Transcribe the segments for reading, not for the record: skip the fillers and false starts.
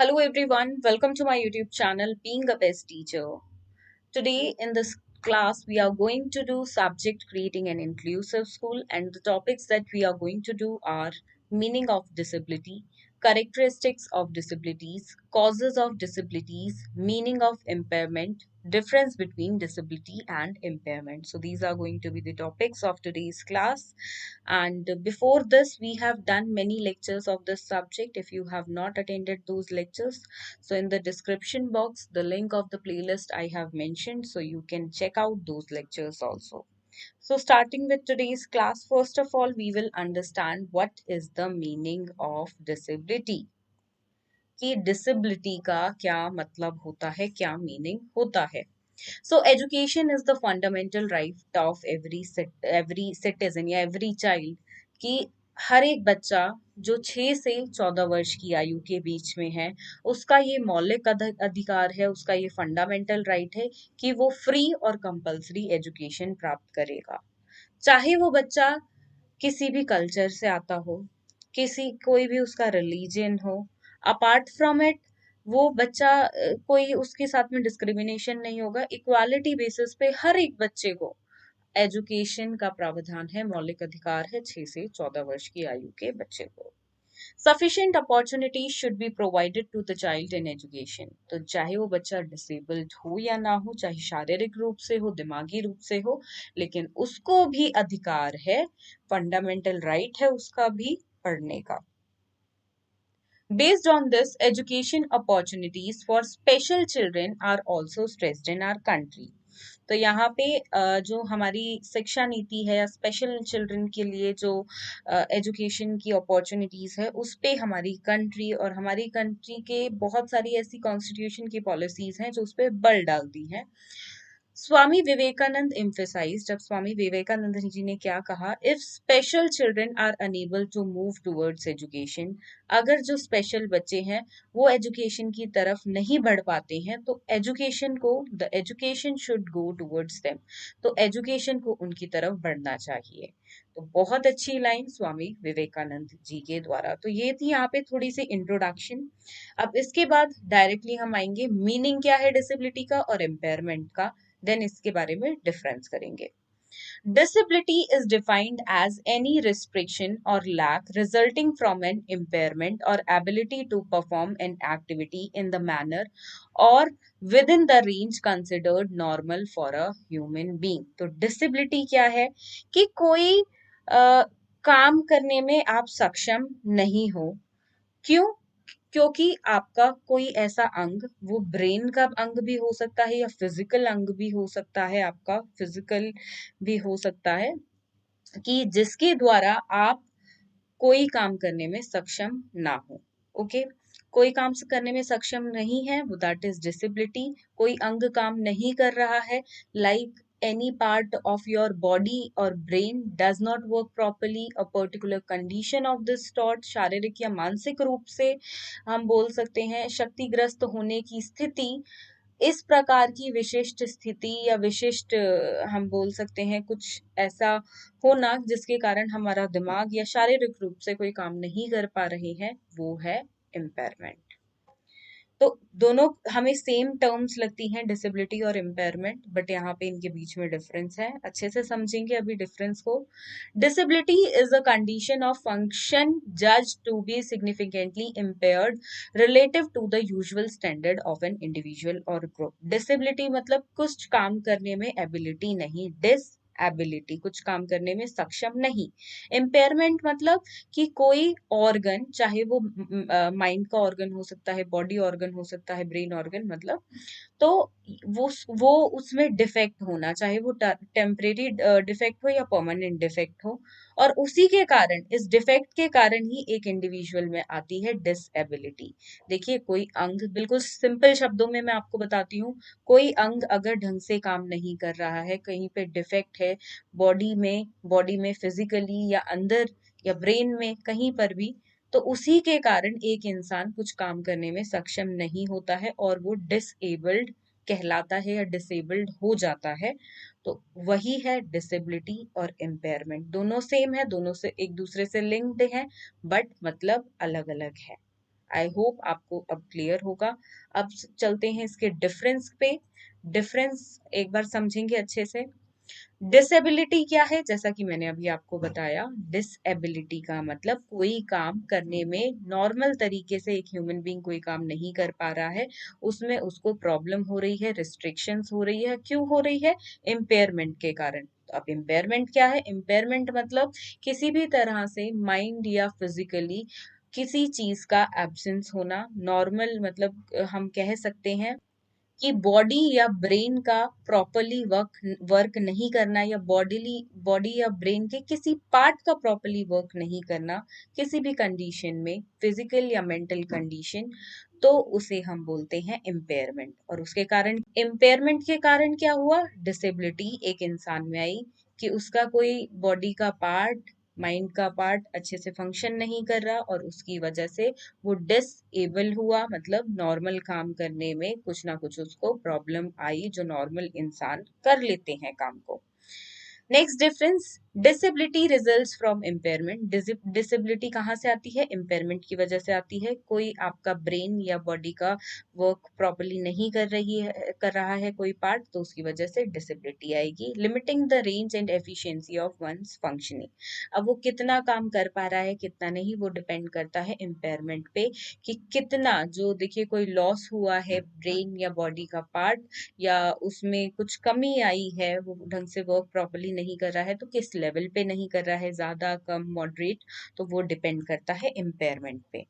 Hello everyone, welcome to my YouTube channel Being a Best Teacher. Today in this class we are going to do subject creating an inclusive school, and the topics that we are going to do are meaning of disability, characteristics of disabilities, causes of disabilities, meaning of impairment, difference between disability and impairment. So these are going to be the topics of today's class. And before this, we have done many lectures of this subject. If you have not attended those lectures, so in the description box, the link of the playlist I have mentioned, so you can check out those lectures also. So starting with today's class, first of all, we will understand what is the meaning of disability. कि disability का क्या मतलब होता है, क्या meaning होता है. So education is the fundamental right of every citizen या every child कि हर एक बच्चा जो 6 से 14 वर्ष की आयु के बीच में है, उसका ये मौलिक अधिकार है, उसका ये फंडामेंटल राइट है कि वो फ्री और कंपल्सरी एजुकेशन प्राप्त करेगा. चाहे वो बच्चा किसी भी कल्चर से आता हो, किसी कोई भी उसका रिलीजन हो, अपार्ट फ्रॉम इट वो बच्चा कोई उसके साथ में डिस्क्रिमिनेशन नहीं होगा. इक्वालिटी बेसिस पे हर एक बच्चे को एजुकेशन का प्रावधान है, मौलिक अधिकार है 6 से 14 वर्ष की आयु के बच्चे को. Sufficient opportunities should be provided to the child in education. तो चाहे वो बच्चा डिसेबल्ड हो या ना हो, चाहे शारीरिक रूप से हो, दिमागी रूप से हो, लेकिन उसको भी अधिकार है, फंडामेंटल राइट है उसका भी पढ़ने का. Based on this, education opportunities for special children are also stressed in our country. तो यहाँ पे जो हमारी शिक्षा नीति है या स्पेशल चिल्ड्रन के लिए जो एजुकेशन की अपॉर्चुनिटीज है, उस पे हमारी कंट्री और हमारी कंट्री के बहुत सारी ऐसी कॉन्स्टिट्यूशन की पॉलिसीज हैं जो उस पे बल डालती हैं. स्वामी विवेकानंद emphasized, जब स्वामी विवेकानंद जी ने क्या कहा, if special children are unable to move towards education, अगर जो स्पेशल बच्चे हैं वो एजुकेशन की तरफ नहीं बढ़ पाते हैं तो एजुकेशन को the education should go towards them, तो एजुकेशन को उनकी तरफ बढ़ना चाहिए. तो बहुत अच्छी लाइन स्वामी विवेकानंद जी के द्वारा. तो ये थी यहाँ पे थोड़ी सी इंट्रोडक्शन. अब इसके बाद डायरेक्टली हम आएंगे मीनिंग क्या है डिसेबिलिटी का और एम्पायरमेंट का, देन इसके बारे में डिफरेंस करेंगे. Disability is defined as any restriction or lack resulting from an impairment or ability to perform an activity in the manner or within the range considered normal for a human being. तो disability क्या है कि कोई काम करने में आप सक्षम नहीं हो. क्यों? क्योंकि आपका कोई ऐसा अंग, वो ब्रेन का अंग भी हो सकता है या फिजिकल अंग भी हो सकता है, आपका फिजिकल भी हो सकता है, कि जिसके द्वारा आप कोई काम करने में सक्षम ना हो. ओके, कोई काम करने में सक्षम नहीं है, वो दैट इज डिसेबिलिटी. कोई अंग काम नहीं कर रहा है, like any part of your body or brain does not work properly, a particular condition of this sort, शारीरिक या मानसिक रूप से हम बोल सकते हैं शक्तिग्रस्त होने की स्थिति, इस प्रकार की विशिष्ट स्थिति या विशिष्ट हम बोल सकते हैं कुछ ऐसा होना जिसके कारण हमारा दिमाग या शारीरिक रूप से कोई काम नहीं कर पा रहे हैं, वो है इम्पेयरमेंट. तो दोनों हमें सेम टर्म्स लगती हैं, डिसेबिलिटी और इम्पेयरमेंट, बट यहाँ पे इनके बीच में डिफरेंस है. अच्छे से समझेंगे अभी डिफरेंस को. Disability is a condition of function जज to be significantly impaired relative to the usual standard of an individual और ग्रुप. डिसेबिलिटी मतलब कुछ काम करने में एबिलिटी नहीं, एबिलिटी कुछ काम करने में सक्षम नहीं. इम्पेयरमेंट मतलब कि कोई ऑर्गन, चाहे वो माइंड का ऑर्गन हो सकता है, बॉडी ऑर्गन हो सकता है, ब्रेन ऑर्गन मतलब, तो वो उसमें डिफेक्ट होना, चाहे वो टेम्परेरी डिफेक्ट हो या परमानेंट डिफेक्ट हो, और उसी के कारण, इस डिफेक्ट के कारण ही एक इंडिविजुअल में आती है डिसएबिलिटी. देखिए, कोई अंग, बिल्कुल सिंपल शब्दों में मैं आपको बताती हूँ, कोई अंग अगर ढंग से काम नहीं कर रहा है, कहीं पे डिफेक्ट है बॉडी में फिजिकली या अंदर या ब्रेन में कहीं पर भी, तो उसी के कारण एक इंसान कुछ काम करने में सक्षम नहीं होता है और वो डिसेबल्ड कहलाता है या डिसेबल्ड हो जाता है. तो वही है डिसेबिलिटी और इम्पेयरमेंट. दोनों सेम है, दोनों से एक दूसरे से लिंक्ड है, बट मतलब अलग अलग है. आई होप आपको अब क्लियर होगा। अब चलते हैं इसके डिफरेंस पे। डिफरेंस एक बार समझेंगे अच्छे से। डिसेबिलिटी क्या है? जैसा कि मैंने अभी आपको बताया, डिसेबिलिटी का मतलब कोई काम करने में नॉर्मल तरीके से एक ह्यूमन बीइंग कोई काम नहीं कर पा रहा है, उसमें उसको प्रॉब्लम हो रही है, रिस्ट्रिक्शंस हो रही है। क्यों हो रही है? इम्पेयरमेंट के कारण। तो अब इम्पेयरमेंट क्या है? इम्पेयरमेंट मतलब किसी भी तरह से माइंड या फिजिकली किसी चीज का एब्सेंस होना। नॉर्मल मतलब हम कह सकते हैं कि बॉडी या ब्रेन का प्रॉपरली वर्क वर्क नहीं करना, या बॉडी या ब्रेन के किसी पार्ट का प्रॉपरली वर्क नहीं करना किसी भी कंडीशन में, फिजिकल या मेंटल कंडीशन, तो उसे हम बोलते हैं इम्पेयरमेंट। और उसके कारण, इम्पेयरमेंट के कारण क्या हुआ? डिसेबिलिटी एक इंसान में आई कि उसका कोई बॉडी का पार्ट, माइंड का पार्ट अच्छे से फंक्शन नहीं कर रहा, और उसकी वजह से वो डिसेबल हुआ, मतलब नॉर्मल काम करने में कुछ ना कुछ उसको प्रॉब्लम आई, जो नॉर्मल इंसान कर लेते हैं काम को। Next difference, disability results from impairment. Disability कहाँ से आती है? इम्पेयरमेंट की वजह से आती है। कोई आपका ब्रेन या बॉडी का वर्क प्रॉपरली नहीं कर रहा है कोई पार्ट, तो उसकी वजह से डिसेबिलिटी आएगी। Limiting the range and efficiency of one's functioning. अब वो कितना काम कर पा रहा है कितना नहीं, वो डिपेंड करता है इम्पेयरमेंट पे, कि कितना, जो देखिए कोई लॉस हुआ है ब्रेन या बॉडी का पार्ट, या उसमें कुछ कमी आई है, वो ढंग से वर्क प्रॉपरली नहीं कर रहा है, तो किस लेवल पे नहीं कर रहा है, ज्यादा कम मॉडरेट, तो वो डिपेंड करता है इम्पेयरमेंट पे।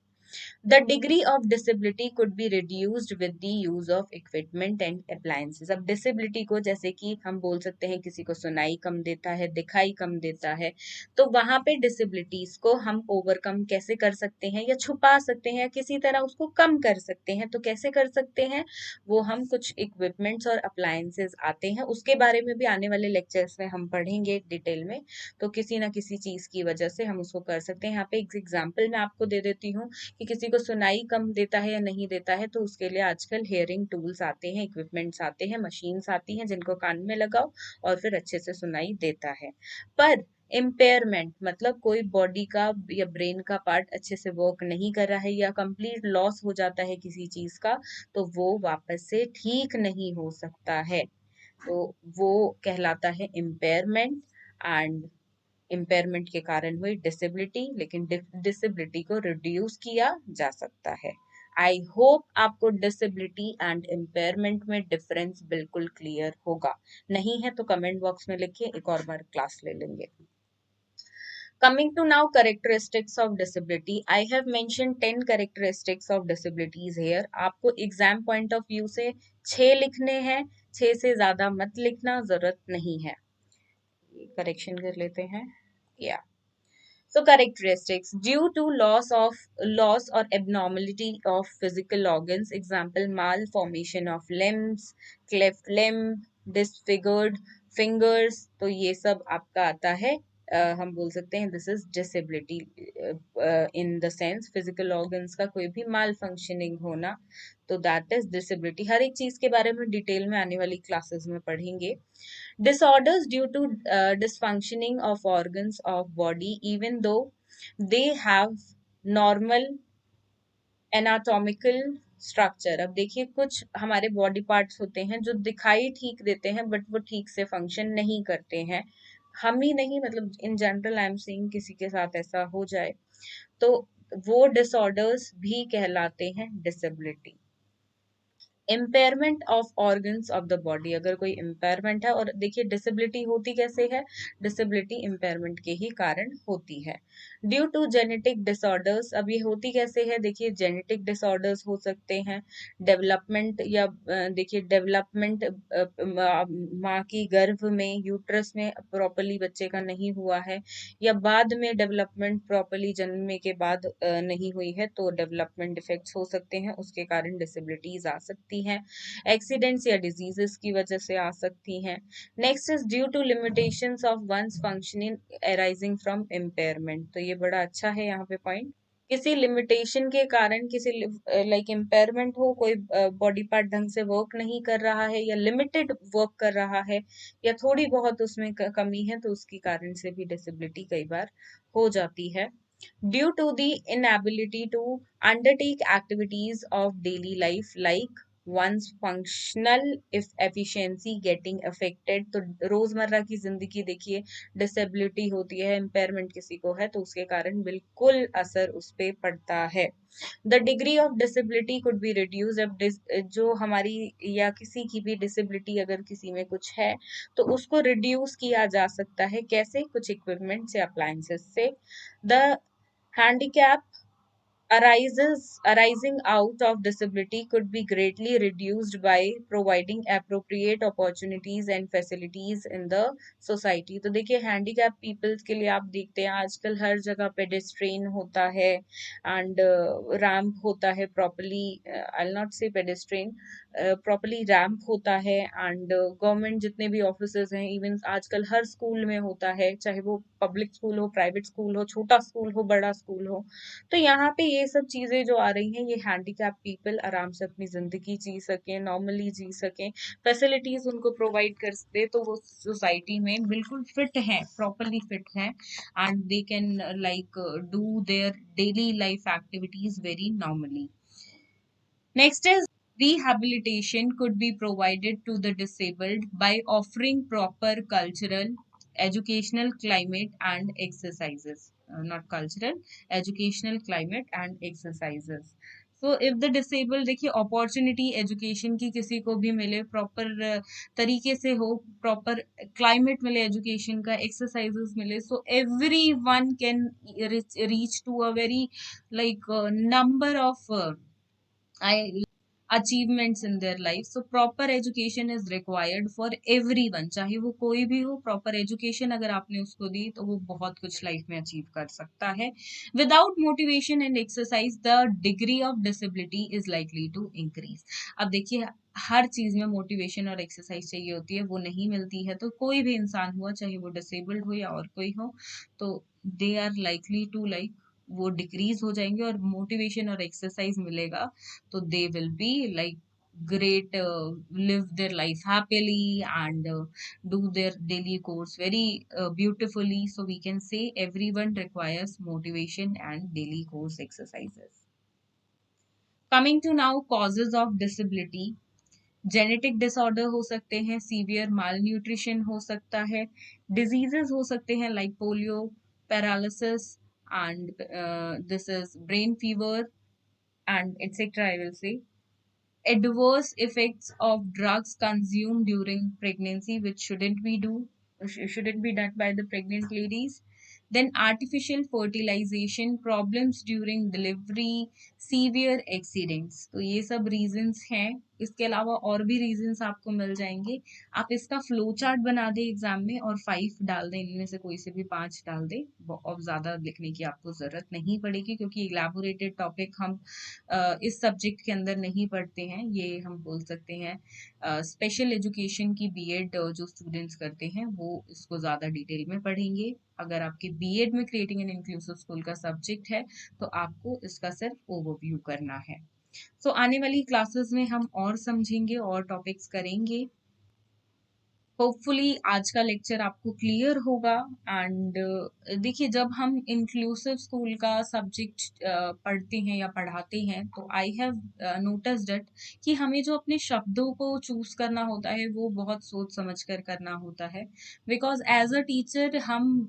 The degree of disability could be reduced with the use of equipment and appliances. अब disability को, जैसे कि हम बोल सकते हैं किसी को सुनाई कम देता है, दिखाई कम देता है, तो वहां पे disabilities को हम ओवरकम कैसे कर सकते हैं, या छुपा सकते हैं, या किसी तरह उसको कम कर सकते हैं। तो कैसे कर सकते हैं? वो हम कुछ इक्विपमेंट्स और अप्लायंसेस आते हैं, उसके बारे में भी आने वाले लेक्चर्स में हम पढ़ेंगे डिटेल में। तो किसी ना किसी चीज की वजह से हम उसको कर सकते हैं। यहाँ पे एक एग्जाम्पल मैं आपको दे देती हूँ कि किसी को सुनाई कम देता है या नहीं देता है, तो उसके लिए आजकल हेयरिंग टूल्स आते हैं, इक्विपमेंट्स आते हैं, मशीन्स आती हैं, जिनको कान में लगाओ और फिर अच्छे से सुनाई देता है। पर इम्पेयरमेंट मतलब कोई बॉडी का या ब्रेन का पार्ट अच्छे से वर्क नहीं कर रहा है, या कंप्लीट लॉस हो जाता है किसी चीज का, तो वो वापस से ठीक नहीं हो सकता है, तो वो कहलाता है इम्पेयरमेंट। एंड इम्पेयरमेंट के कारण हुई डिसेबिलिटी, लेकिन डिसेबिलिटी को रिड्यूस किया जा सकता है। आई होप आपको डिसेबिलिटी एंड इम्पेयरमेंट में डिफरेंस बिल्कुल क्लियर होगा। नहीं है तो कमेंट बॉक्स में लिखिए, एक और बार क्लास ले लेंगे। Coming to now characteristics of disability, I have mentioned 10 characteristics of disabilities here. आपको एग्जाम पॉइंट ऑफ व्यू से 6 लिखने हैं, 6 से ज्यादा मत लिखना, जरूरत नहीं है। करेक्शन कर लेते हैं। या So characteristics due to loss or abnormality of physical organs, example malformation of limbs, cleft limb, disfigured fingers, तो ये सब आपका आता है। हम बोल सकते हैं this is disability in the sense physical organs का कोई भी माल फंक्शनिंग होना, तो दैट इज डिसेबिलिटी। हर एक चीज के बारे में डिटेल में आने वाली क्लासेस में पढ़ेंगे। Disorders due to dysfunctioning of organs of body even though they have normal anatomical structure। अब देखिए कुछ हमारे बॉडी पार्ट्स होते हैं जो दिखाई ठीक देते हैं, बट वो ठीक से फंक्शन नहीं करते हैं। हम ही नहीं, मतलब in general I am saying किसी के साथ ऐसा हो जाए, तो वो डिसऑर्डर्स भी कहलाते हैं disability. Impairment of organs of the body, अगर कोई इम्पेयरमेंट है, और देखिए डिसेबिलिटी होती कैसे है? डिसेबिलिटी इम्पेयरमेंट के ही कारण होती है। ड्यू टू जेनेटिक डिसऑर्डर्स, अब ये होती कैसे है? देखिए जेनेटिक डिसऑर्डर्स हो सकते हैं, डेवलपमेंट, या देखिए डेवलपमेंट माँ की गर्भ में, यूट्रस में प्रॉपरली बच्चे का नहीं हुआ है, या बाद में डेवलपमेंट प्रॉपरली जन्मने के बाद नहीं हुई है, तो डेवलपमेंट डिफेक्ट्स हो सकते हैं, उसके कारण डिसेबिलिटीज आ सकती हैं। एक्सीडेंट्स या डिजीजेस की वजह से आ सकती हैं। Next is due to limitations of one's functioning arising from impairment, तो ये बड़ा अच्छा है यहाँ पे पॉइंट। किसी लिमिटेशन के कारण, किसी लाइक इम्पेयरमेंट हो, कोई बॉडी पार्ट ढंग से वर्क नहीं कर रहा है, या लिमिटेड वर्क कर रहा है, या थोड़ी बहुत उसमें कमी है, तो उसके कारण से भी डिसेबिलिटी कई बार हो जाती है। due to the inability to undertake activities of daily life like one's functional if efficiency getting affected. तो रोजमर्रा की जिंदगी देखिए, डिसेबिलिटी होती है, इम्पेयरमेंट किसी को है तो उसके कारण बिल्कुल असर उस पे पड़ता है. The degree of disability could be reduce. अब जो हमारी या किसी की भी डिसेबिलिटी अगर किसी में कुछ है तो उसको रिड्यूस किया जा सकता है. कैसे? कुछ इक्विपमेंट से, अप्लायंसेस से. The handicap arising out of disability could be greatly reduced by providing appropriate opportunities and facilities in the society. तो देखिए, हैंडीकैप पीपल्स के लिए आप देखते हैं आजकल हर जगह पेडेस्ट्रियन होता है एंड रैम्प होता है प्रॉपरली. आई नॉट से पेडेस्ट्रियन, प्रॉपरली रैम्प होता है. एंड गवर्नमेंट जितने भी ऑफिसर्स हैं, इवन आजकल हर स्कूल में होता है, चाहे वो पब्लिक स्कूल हो, प्राइवेट स्कूल हो, छोटा स्कूल हो, बड़ा स्कूल हो. तो यहाँ पे ये सब चीजें जो आ रही हैं, ये हैंडीकैप पीपल आराम से अपनी जिंदगी जी सकें, नॉर्मली जी सकें, फैसिलिटीज उनको प्रोवाइड कर दे तो वो सोसाइटी में बिल्कुल फिट हैं, प्रॉपरली फिट हैं and they can like do their daily life activities very normally. Next is rehabilitation could be provided to the disabled by offering proper cultural, educational climate and exercises. Not cultural, educational climate and exercises. So if the disabled, देखिए opportunity education की किसी को भी मिले, proper तरीके से हो, proper climate मिले education का, exercises मिले, so everyone can reach to a very like number of I achievements in their life. So proper education is required for everyone. चाहे वो कोई भी हो, proper education अगर आपने उसको दी तो वो बहुत कुछ life में achieve कर सकता है. Without motivation and exercise, the degree of disability is likely to increase. अब देखिए, हर चीज में मोटिवेशन और एक्सरसाइज चाहिए होती है, वो नहीं मिलती है तो कोई भी इंसान हुआ, चाहे वो डिसेबल्ड हो या और कोई हो, तो they are likely to like वो डिक्रीज हो जाएंगे. और मोटिवेशन और एक्सरसाइज मिलेगा तो they will be like great, live their life happily and do their daily course very beautifully. So we can say everyone requires motivation and daily course exercises. Coming to now causes of disability. Genetic disorder हो सकते हैं, severe माल nutrition हो सकता है, diseases हो सकते हैं like polio, paralysis and this is brain fever and etcetera I will say. Adverse effects of drugs consumed during pregnancy, which shouldn't be done by the pregnant ladies. Then artificial fertilization, problems during delivery, severe accidents. तो ये सब reasons हैं. इसके अलावा और भी reasons आपको मिल जाएंगे. आप इसका फ्लो चार्ट बना दें एग्जाम में और 5 डाल दें, इनमें से कोई से भी 5 डाल दें. और ज्यादा लिखने की आपको जरूरत नहीं पड़ेगी क्योंकि इलैबोरेटेड टॉपिक हम इस सब्जेक्ट के अंदर नहीं पढ़ते हैं. ये हम बोल सकते हैं स्पेशल एजुकेशन की बीएड जो स्टूडेंट्स करते हैं वो इसको ज़्यादा डिटेल में पढ़ेंगे. अगर आपके बीएड में क्रिएटिंग एन इंक्लूसिव स्कूल का सब्जेक्ट है तो आपको इसका सिर्फ ओवरव्यू करना है. सो आने वाली क्लासेस में हम और समझेंगे और टॉपिक्स करेंगे. होपफुली आज का लेक्चर आपको क्लियर होगा. एंड देखिए, जब हम इंक्लूसिव स्कूल का सब्जेक्ट पढ़ते हैं या पढ़ाते हैं तो आई हैव नोटिस्ड इट कि हमें जो अपने शब्दों को चूज करना होता है वो बहुत सोच समझ कर करना होता है. बिकॉज एज अ टीचर हम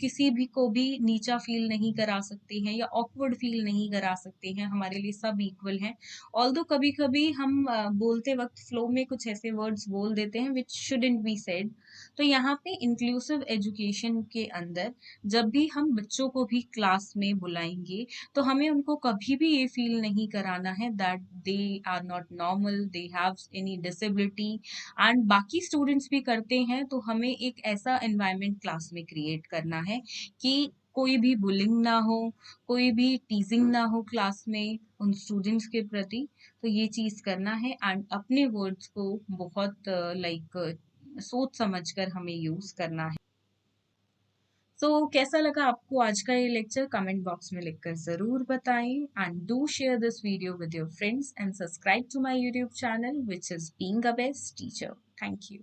किसी भी को भी नीचा फील नहीं करा सकते हैं या ऑकवर्ड फील नहीं करा सकते हैं. हमारे लिए सब इक्वल हैं. ऑल्दो कभी कभी हम बोलते वक्त फ्लो में कुछ ऐसे वर्ड्स बोल देते हैं विच शुडंट बी सेड. तो यहाँ पे इंक्लूसिव एजुकेशन के अंदर जब भी हम बच्चों को भी क्लास में बुलाएंगे तो हमें उनको कभी भी ये फील नहीं कराना है that they are not normal, they have any disability. And बाकी स्टूडेंट्स भी करते हैं तो हमें एक ऐसा एनवायरनमेंट क्लास में क्रिएट करना है कि कोई भी बुलिंग ना हो, कोई भी टीजिंग ना हो क्लास में उन स्टूडेंट्स के प्रति. तो ये चीज करना है एंड अपने वर्ड्स को बहुत सोच समझकर हमें यूज करना है. सो कैसा लगा आपको आज का ये लेक्चर कमेंट बॉक्स में लिखकर जरूर बताएं. And do share this video with your friends and subscribe to my YouTube channel which is being a best teacher. Thank you.